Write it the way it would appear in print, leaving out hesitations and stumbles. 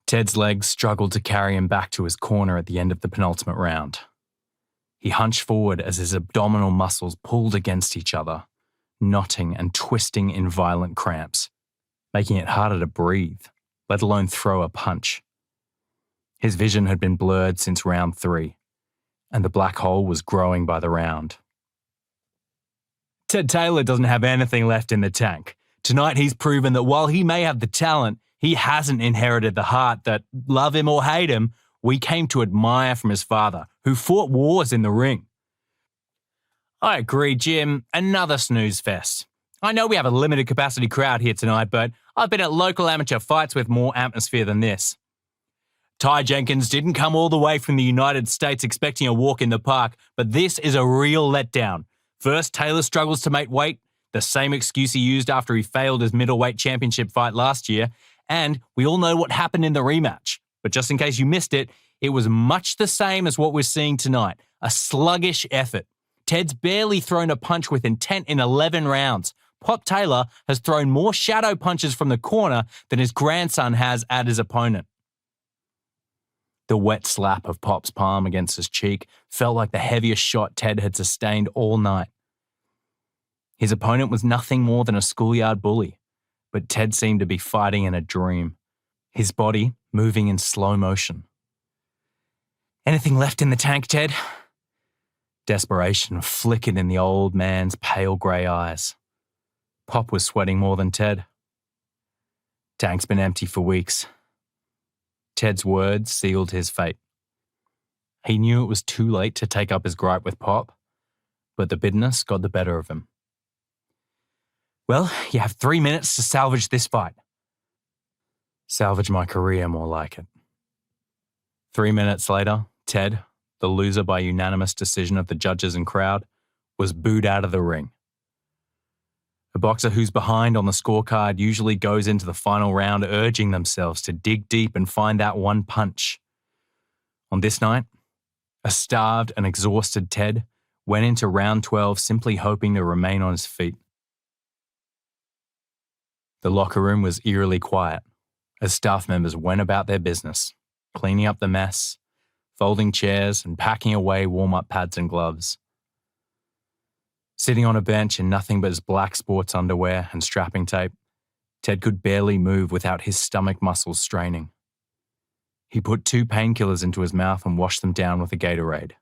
Ted's legs struggled to carry him back to his corner at the end of the penultimate round. He hunched forward as his abdominal muscles pulled against each other, knotting and twisting in violent cramps, making it harder to breathe, let alone throw a punch. His vision had been blurred since round 3, and the black hole was growing by the round. Ted Taylor doesn't have anything left in the tank. Tonight he's proven that while he may have the talent, he hasn't inherited the heart that, love him or hate him, we came to admire from his father, who fought wars in the ring. I agree, Jim. Another snooze fest. I know we have a limited capacity crowd here tonight, but I've been at local amateur fights with more atmosphere than this. Ty Jenkins didn't come all the way from the United States expecting a walk in the park, but this is a real letdown. First, Taylor struggles to make weight, the same excuse he used after he failed his middleweight championship fight last year, and we all know what happened in the rematch. But just in case you missed it, it was much the same as what we're seeing tonight, a sluggish effort. Ted's barely thrown a punch with intent in 11 rounds. Pop Taylor has thrown more shadow punches from the corner than his grandson has at his opponent. The wet slap of Pop's palm against his cheek felt like the heaviest shot Ted had sustained all night. His opponent was nothing more than a schoolyard bully, but Ted seemed to be fighting in a dream, his body moving in slow motion. Anything left in the tank, Ted? Desperation flickered in the old man's pale grey eyes. Pop was sweating more than Ted. Tank's been empty for weeks. Ted's words sealed his fate. He knew it was too late to take up his gripe with Pop, but the bitterness got the better of him. Well, you have 3 minutes to salvage this fight. Salvage my career, more like it. 3 minutes later, Ted, the loser by unanimous decision of the judges and crowd, was booed out of the ring. A boxer who's behind on the scorecard usually goes into the final round urging themselves to dig deep and find that one punch. On this night, a starved and exhausted Ted went into round 12 simply hoping to remain on his feet. The locker room was eerily quiet as staff members went about their business, cleaning up the mess, folding chairs and packing away warm-up pads and gloves. Sitting on a bench in nothing but his black sports underwear and strapping tape, Ted could barely move without his stomach muscles straining. He put 2 painkillers into his mouth and washed them down with a Gatorade.